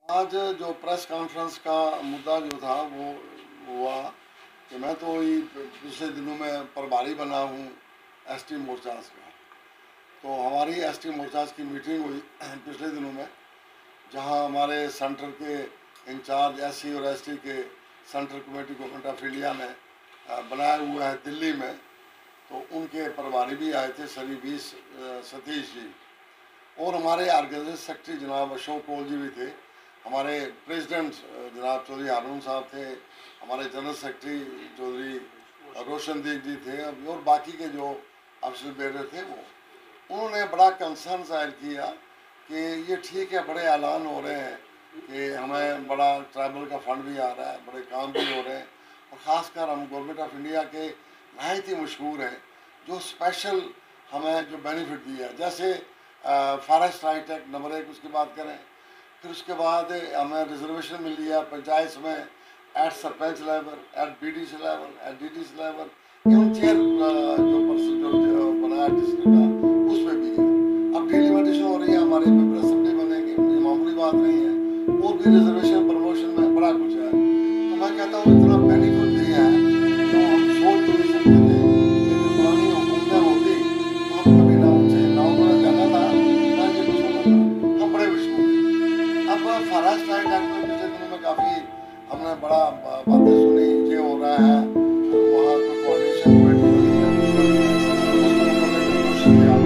आज जो press conference का मुद्दा जो था वो हुआ कि मैं तो ये पिछले दिनों में प्रभारी बना हूँ एसटी मोर्चाज का। तो हमारी एसटी मोर्चाज की मीटिंग हुई पिछले दिनों में, जहाँ हमारे सेंटर के इंचार्ज एससी और एसटी के central committee government of India ने बनाया हुआ है दिल्ली में। तो उनके प्रभारी भी आए थे श्री सतीश जी, और हमारे ऑर्गेनाइजेशन सेक्रेटरी जनाब अशोक कौल जी भी थे, हमारे प्रेसिडेंट जनाब चौधरी हारून साहब थे, हमारे जनरल सेक्रेटरी चौधरी रोशनदीप जी थे, और बाकी के जो ऑफिसर बेटर थे वो उन्होंने बड़ा कंसर्न जाहिर किया कि ये ठीक है, बड़े ऐलान हो रहे हैं कि हमें बड़ा ट्राइबल का फंड भी आ रहा है, बड़े काम भी हो रहे हैं, और ख़ासकर हम गवर्नमेंट ऑफ इंडिया के नहायत ही मशहूर हैं जो स्पेशल हमें जो बेनिफिट दिया, जैसे फॉरेस्ट राइट एक्ट नंबर 1 उसकी बात करें, फिर उसके बाद हमें रिजर्वेशन मिल लिया पंचायत में at sarpanch level, at BDC level, at DDC level, even chair जो पर्सन जो बनाया डिस्ट्रिक्ट का उसमें भी। अब डिलिमिटेशन हो रही है, हमारे मेंबर असेंबली बनेंगे, ये मामूली बात नहीं है, और भी रिजर्वेशन प्रमोशन में बड़ा कुछ है। तो मैं कहता हूँ इतना बेनिफिट दिया है तो हम सोच भी नहीं सकते थे कि पुरानी हुकूमतें होती तो हम कभी ना उनसे ना उन्होंने जाना था ना ये कुछ होना था, हम बड़े मशहूर। अब फॉरेस्ट राइट एक्ट में पिछले दिनों में काफ़ी हमने बड़ा बातें सुनी, ये हो रहा है, वहाँ पे कोऑर्डिनेशन कमेटी बनी है, उसके मुताबिक क्वेश्चन भी आप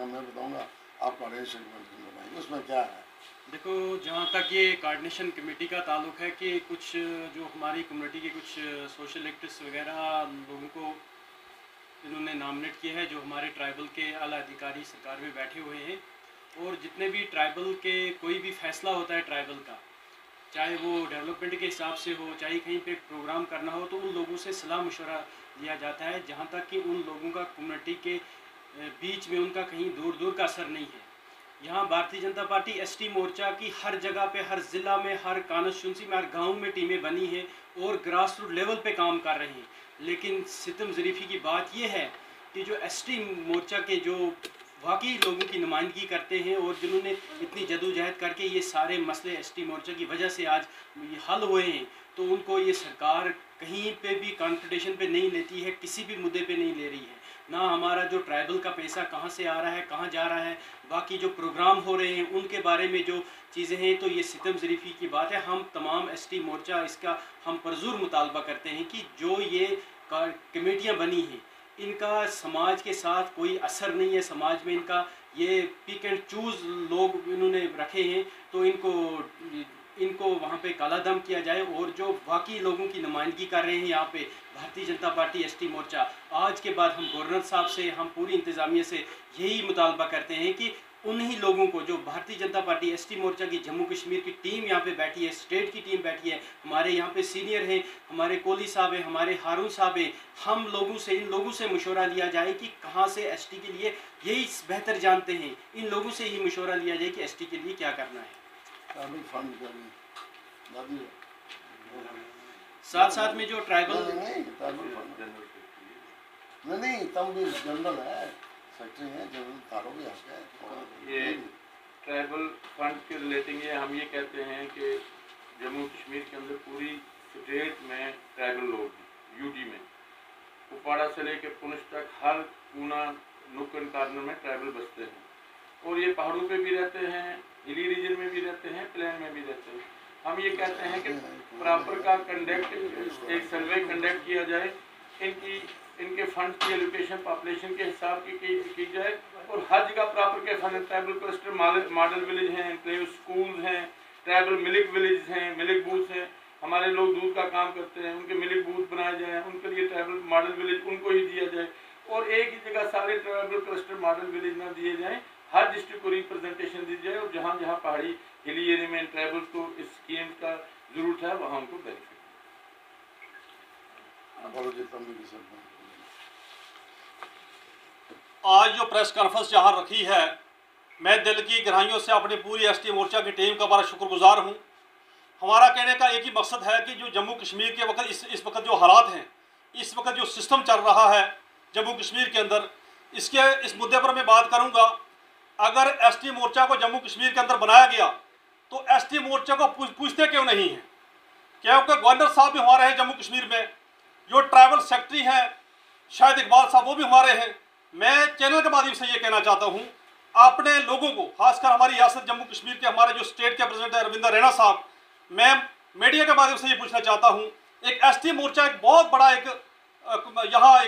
मैं बताऊँगा, आप कोऑर्डिनेशन कमेटी बनाएंगे, उसमें क्या है? देखो, जहाँ तक ये कोऑर्डिनेशन कमेटी का ताल्लुक है कि कुछ जो हमारी कम्युनिटी के कुछ सोशल एक्टिविस्ट वगैरह लोगों को इन्होंने नॉमिनेट किया है, जो हमारे ट्राइबल के आला अधिकारी सरकार में बैठे हुए हैं, और जितने भी ट्राइबल के कोई भी फैसला होता है ट्राइबल का, चाहे वो डेवलपमेंट के हिसाब से हो, चाहे कहीं पे प्रोग्राम करना हो, तो उन लोगों से सलाह मशवरा लिया जाता है, जहाँ तक कि उन लोगों का कम्युनिटी के बीच में उनका कहीं दूर दूर का असर नहीं है। यहाँ भारतीय जनता पार्टी एसटी मोर्चा की हर जगह पे, हर ज़िला में, हर कॉन्स्टिट्यूंसी में, हर गांव में टीमें बनी हैं और ग्रास रूट लेवल पे काम कर रहे हैं। लेकिन सितम ज़रीफ़ी की बात यह है कि जो एसटी मोर्चा के जो वाकई लोगों की नुमाइंदगी करते हैं और जिन्होंने इतनी जदोजहद करके ये सारे मसले एसटी मोर्चा की वजह से आज ये हल हुए हैं, तो उनको ये सरकार कहीं पे भी कॉन्फिडेशन पे नहीं लेती है, किसी भी मुद्दे पे नहीं ले रही है। ना हमारा जो ट्राइबल का पैसा कहाँ से आ रहा है, कहाँ जा रहा है, बाकी जो प्रोग्राम हो रहे हैं उनके बारे में जो चीज़ें हैं, तो ये सितम ज़रीफ़ी की बात है। हम तमाम एसटी मोर्चा इसका हम परज़ोर मुतालबा करते हैं कि जो ये कमेटियाँ बनी हैं इनका समाज के साथ कोई असर नहीं है, समाज में इनका ये पिक एंड चूज़ लोग इन्होंने रखे हैं, तो इनको वहाँ पे काला दम किया जाए, और जो वाकई लोगों की नुमाइंदगी कर रहे हैं यहाँ पे भारतीय जनता पार्टी एसटी मोर्चा, आज के बाद हम गवर्नर साहब से, हम पूरी इंतज़ामिया से यही मुतालबा करते हैं कि उन्हीं लोगों को, जो भारतीय जनता पार्टी एसटी मोर्चा की जम्मू कश्मीर की टीम यहाँ पे बैठी है, स्टेट की टीम बैठी है, हमारे यहाँ पे सीनियर हैं, हमारे कोहली साहब हैं, हमारे हारून साहब हैं, हम लोगों से, इन लोगों से मशवरा लिया जाए कि कहाँ से एसटी के लिए, यही बेहतर जानते हैं, इन लोगों से ही मशवरा लिया जाए कि एसटी के लिए क्या करना है। साथ साथ में जो ट्राइबल नहीं तब भी जनरल है, सेक्रेटरी है, जनरल तारों भी आते ये ट्राइबल फंड के रिलेटिंग ये हम ये कहते हैं कि जम्मू कश्मीर के अंदर पूरी स्टेट में ट्राइबल लोग हैं। यूटी में कुपवाड़ा से लेकर पुंछ तक हर कोना नुक्कड़ कॉर्नर में ट्राइबल बसते हैं, और ये पहाड़ों पे भी रहते हैं, हिली रीजन में भी रहते हैं, प्लेन में भी रहते हैं। हम ये कहते हैं कि प्रॉपर का कंडक्ट, एक सर्वे कंडक्ट किया जाए, इनके फंड की एलोकेशन पॉपुलेशन के हिसाब की जाए, और हर जगह प्रॉपर के fund, tribal cluster model village हैं, इंक्लेव स्कूल हैं, ट्राइबल मिल्क विलेज हैं, मिल्क बूथ हैं, हमारे लोग दूध का काम करते हैं, उनके मिल्क बूथ बनाए जाए, उनके लिए ट्राइबल मॉडल विलेज उनको ही दिया जाए, और एक ही जगह सारे ट्राइबल क्लस्टर मॉडल विलेज ना दिए जाएँ, हर डिस्ट्रिक्ट को रिप्रेजेंटेशन दी जाए, और जहाँ जहाँ पहाड़ी हिली एरिया में ट्राइबल को इस स्कीम का जरूरत है वहाँ उनको बेनिफिट। आज जो प्रेस कॉन्फ्रेंस जहाँ रखी है, मैं दिल की गहराइयों से अपनी पूरी एसटी मोर्चा की टीम का बड़ा शुक्रगुजार हूँ। हमारा कहने का एक ही मकसद है कि जो जम्मू कश्मीर के वक्त इस वक्त जो हालात हैं, इस वक्त जो सिस्टम चल रहा है जम्मू कश्मीर के अंदर, इस मुद्दे पर मैं बात करूँगा अगर एसटी मोर्चा को जम्मू कश्मीर के अंदर बनाया गया तो एसटी मोर्चा को पूछते क्यों नहीं है? क्योंकि गवर्नर साहब भी हमारे हैं जम्मू कश्मीर में, जो ट्राइबल सेक्रेटरी हैं शायद इकबाल साहब वो भी हमारे हैं। मैं चैनल के माध्यम से ये कहना चाहता हूँ अपने लोगों को, खासकर हमारी रियासत जम्मू कश्मीर के हमारे जो स्टेट के प्रेसिडेंट है रविंदर रैना साहब, मैं मीडिया के माध्यम से ये पूछना चाहता हूँ, एक एसटी मोर्चा एक बहुत बड़ा यहाँ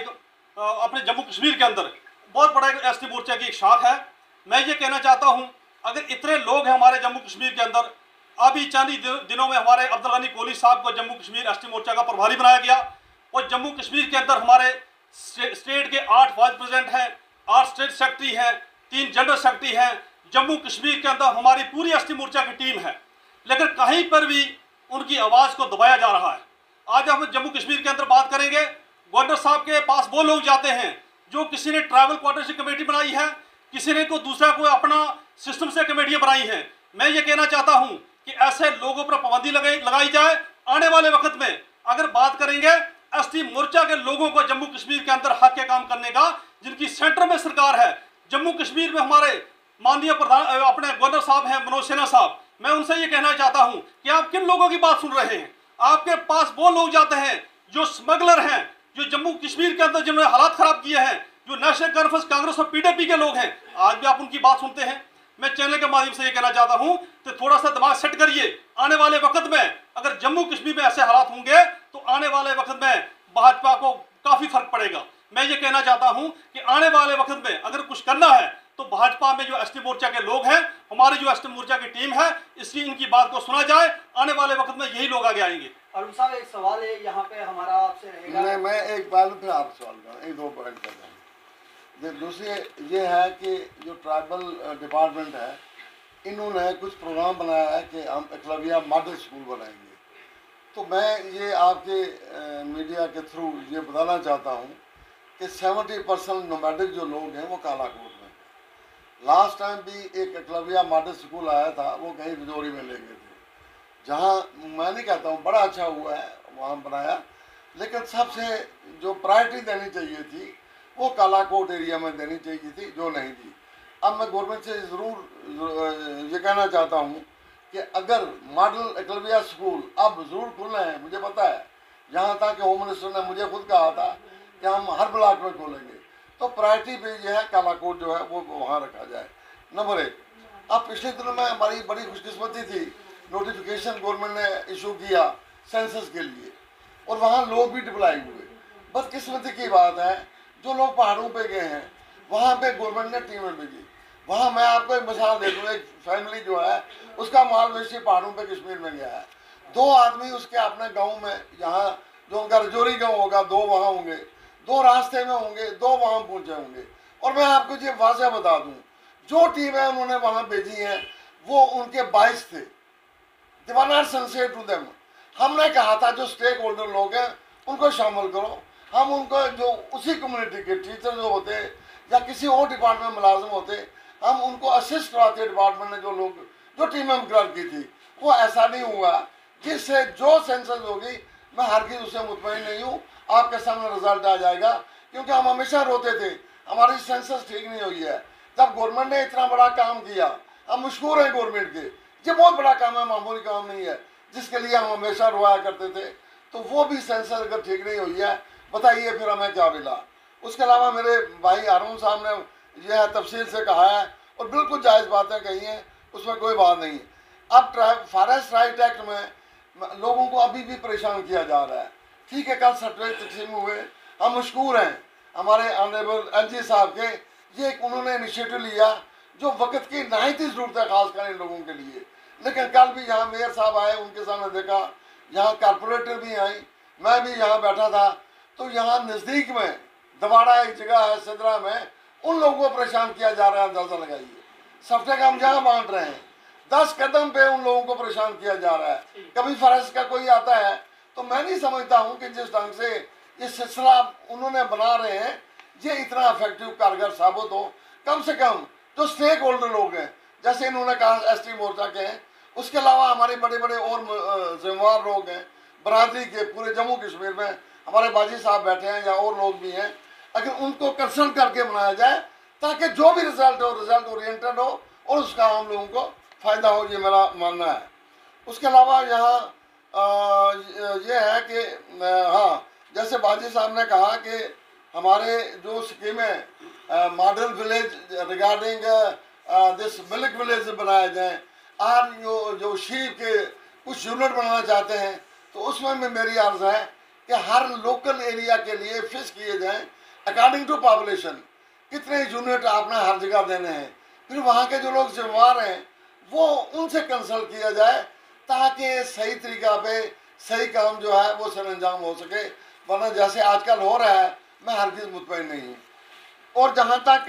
अपने जम्मू कश्मीर के अंदर बहुत बड़ा एक एसटी मोर्चा की एक शाख है। मैं ये कहना चाहता हूँ अगर इतने लोग हैं हमारे जम्मू कश्मीर के अंदर, अभी चंद ही दिनों में हमारे अब्दुल गनी कोहली साहब को जम्मू कश्मीर एसटी मोर्चा का प्रभारी बनाया गया और जम्मू कश्मीर के अंदर हमारे स्टेट के 8 वाइस प्रेसिडेंट हैं, 8 स्टेट सेक्रेटरी हैं, 3 जनरल सेक्रेटरी हैं। जम्मू कश्मीर के अंदर हमारी पूरी एसटी मोर्चा की टीम है, लेकिन कहीं पर भी उनकी आवाज़ को दबाया जा रहा है। आज हम जम्मू कश्मीर के अंदर बात करेंगे, गवर्नर साहब के पास वो लोग जाते हैं जो किसी ने ट्राइबल कोऑर्डिनेशन कमेटी बनाई है, किसी ने को दूसरा कोई अपना सिस्टम से कमेटियाँ बनाई हैं। मैं ये कहना चाहता हूँ कि ऐसे लोगों पर पाबंदी लगाई जाए। आने वाले वक्त में अगर बात करेंगे एसटी मोर्चा के लोगों को जम्मू कश्मीर के अंदर हक के काम करने का, जिनकी सेंटर में सरकार है, जम्मू कश्मीर में हमारे माननीय प्रधान अपने गवर्नर साहब हैं मनोज सिन्हा साहब, मैं उनसे ये कहना चाहता हूँ कि आप किन लोगों की बात सुन रहे हैं? आपके पास वो लोग जाते हैं जो स्मगलर हैं, जो जम्मू कश्मीर के अंदर जिन्होंने हालात खराब किए हैं, जो नेशनल कॉन्फ्रेंस कांग्रेस और पीडीपी के लोग हैं, आज भी आप उनकी बात सुनते हैं। मैं चैनल के माध्यम से ये कहना चाहता हूँ कि थोड़ा सा दिमाग सेट करिए। आने वाले वक्त में अगर जम्मू कश्मीर में ऐसे हालात होंगे तो आने वाले वक्त में भाजपा को काफी फर्क पड़ेगा। मैं ये कहना चाहता हूँ कि आने वाले वक्त में अगर कुछ करना है तो भाजपा में जो एसटी मोर्चा के लोग हैं, हमारी जो एसटी मोर्चा की टीम है, इसलिए इनकी बात को सुना जाए। आने वाले वक्त में यही लोग आगे आएंगे। अरुण साहब एक सवाल है यहाँ पे हमारा आपसे रहेगा। नहीं, मैं एक बार फिर आप सवाल करूँ, एक 2 पॉइंट कर रहा हूँ। दूसरी ये है कि जो ट्राइबल डिपार्टमेंट है, इन्होंने कुछ प्रोग्राम बनाया है कि हम एकलव्या मॉडल स्कूल बनाएंगे। तो मैं ये आपके मीडिया के थ्रू ये बताना चाहता हूँ कि 70% नोमैडिक जो लोग हैं वो कालाकोट में। लास्ट टाइम भी एक एकलव्या मॉडल स्कूल आया था, वो कहीं रजौरी में ले गए थे, जहाँ मैं नहीं कहता हूँ बड़ा अच्छा हुआ है वहाँ बनाया, लेकिन सबसे जो प्रायोरिटी देनी चाहिए थी वो कालाकोट एरिया में देनी चाहिए थी, जो नहीं दी। अब मैं गवर्नमेंट से ज़रूर ये कहना चाहता हूँ कि अगर मॉडल एकलव्या स्कूल अब ज़रूर खुलना है, मुझे पता है, यहाँ तक कि होम मिनिस्टर ने मुझे खुद कहा था कि हम हर ब्लॉक में खोलेंगे, तो प्रायोरिटी पे ये है कालाकोट जो है वो वहाँ रखा जाए। नंबर 1, अब पिछले दिनों में हमारी बड़ी खुशकिस्मती थी, नोटिफिकेशन गवर्नमेंट ने इशू किया सेंसस के लिए और वहाँ लोग भी डिप्लाई हुए। बदकिस्मती की बात है जो लोग पहाड़ों पे गए हैं वहाँ पे गवर्नमेंट ने टीमें भेजी। वहाँ मैं आपको एक मिसाल दे दूँ, एक फैमिली जो है उसका माल वेशी पहाड़ों पे कश्मीर में गया है, 2 आदमी उसके अपने गाँव में, यहाँ जो उनका रजौरी गाँव होगा 2 वहाँ होंगे, 2 रास्ते में होंगे, 2 वहाँ पहुँचे होंगे। और मैं आपको ये वाज़ह बता दूँ, जो टीमें उन्होंने वहाँ भेजी हैं वो उनके 22 थे। They were not sincere to them. हमने कहा था जो स्टेक होल्डर लोग हैं उनको शामिल करो, हम उनको जो उसी कम्युनिटी के टीचर जो होते या किसी और डिपार्टमेंट में मुलाजिम होते, हम उनको असिस्ट कराते। डिपार्टमेंट ने जो लोग जो टीमें मुकर्रर की थी, वो ऐसा नहीं हुआ, जिससे जो सेंसस होगी मैं हरगिज़ उससे मुतमईन नहीं हूँ। आपके सामने रिजल्ट आ जाएगा, क्योंकि हम हमेशा रोते थे हमारी सेंसस ठीक नहीं हुई है। जब गवर्नमेंट ने इतना बड़ा काम किया, हम मशहूर हैं गवर्नमेंट के, ये बहुत बड़ा काम है, मामूली काम नहीं है, जिसके लिए हम हमेशा रोया करते थे। तो वो भी सेंसस अगर ठीक नहीं हुई है, बताइए फिर हमें क्या मिला। उसके अलावा मेरे भाई अरुण साहब ने यह तफसील से कहा है और बिल्कुल जायज़ बातें कही हैं, उसमें कोई बात नहीं। अब फॉरेस्ट राइट एक्ट में लोगों को अभी भी परेशान किया जा रहा है। ठीक है, कल सर्टिफिकेट तकसीम हुए, हम मशकूर हैं हमारे ऑनरेबल एलजी साहब के, ये एक उन्होंने इनिशिएटिव लिया जो वक्त की नहायत ही ज़रूरत है खासकर इन लोगों के लिए। लेकिन कल भी यहाँ मेयर साहब आए, उनके सामने देखा, यहाँ कारपोरेटर भी आई, मैं भी यहाँ बैठा था, तो यहाँ नज़दीक में दवाड़ा एक जगह है सिदरा में, उन लोगों को परेशान किया जा रहा है। अंदाज़ा लगाइए, सफ्टे का हम जहाँ बांट रहे हैं 10 कदम पे उन लोगों को परेशान किया जा रहा है। कभी फॉरेस्ट का कोई आता है तो मैं नहीं समझता हूँ कि जिस ढंग से ये सिलसिला उन्होंने बना रहे हैं ये इतना इफेक्टिव कारगर साबित हो। कम से कम जो स्टेक होल्डर लोग हैं, जैसे इन्होंने कहा एसटी मोर्चा के हैं, उसके अलावा हमारे बड़े बड़े और जिम्मेवार लोग हैं बरादरी के, पूरे जम्मू कश्मीर में हमारे बाजी साहब बैठे हैं या और लोग भी हैं, अगर उनको कंसल्ट करके बनाया जाए ताकि जो भी रिजल्ट हो रिजल्ट ओरिएंटेड हो और उसका हम लोगों को फ़ायदा हो, ये मेरा मानना है। उसके अलावा यहाँ ये है कि हाँ, जैसे बाजी साहब ने कहा कि हमारे जो स्कीमें model village regarding this milk village बनाए जाएँ, और जो शीप के कुछ यूनिट बनाना चाहते हैं, तो उसमें भी मेरी अर्ज़ है कि हर लोकल एरिया के लिए फिक्स किए जाएँ अकॉर्डिंग टू पॉपुलेशन, कितने यूनिट आपने हर जगह देने हैं। फिर वहाँ के जो लोग जिम्मेवार हैं वो उनसे कंसल्ट किया जाए ताकि सही तरीका पे सही काम जो है वो सर अंजाम हो सके, वरना जैसे आजकल हो रहा है मैं हरगिज़ मुतमईन नहीं हूँ। और जहाँ तक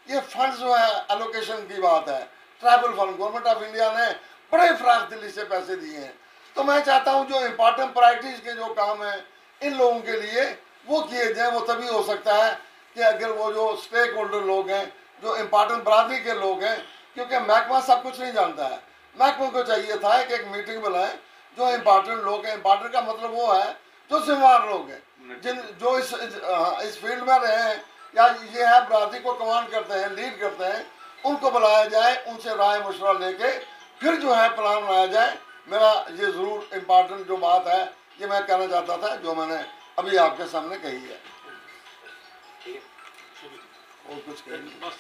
ये फंड जो है एलोकेशन की बात है, tribal fund government of India ने बड़े फराख दिली से पैसे दिए हैं, तो मैं चाहता हूँ जो इम्पोर्टेंट प्रायोरिटीज़ के जो काम हैं इन लोगों के लिए वो किए जाएँ। वो तभी हो सकता है कि अगर वो जो स्टेक होल्डर लोग हैं, जो इम्पोर्टेंट बरादरी के लोग हैं, क्योंकि महकमा सब कुछ नहीं जानता है, महकमे को चाहिए था कि एक मीटिंग बुलाएं, जो इम्पोर्टेंट लोग हैं, इम्पोर्टेंट का मतलब वो है जो जिम्मेवार लोग हैं, जिन जो इस फील्ड में रहे हैं या ये है बरादरी को कमांड करते हैं, लीड करते हैं, उनको बुलाया जाए, उनसे राय मशवरा लेके फिर जो है प्लान बनाया जाए। मेरा ये ज़रूर इम्पोर्टेंट जो बात है ये मैं कहना चाहता था, जो मैंने अभी आपके सामने कही है। और कुछ कहना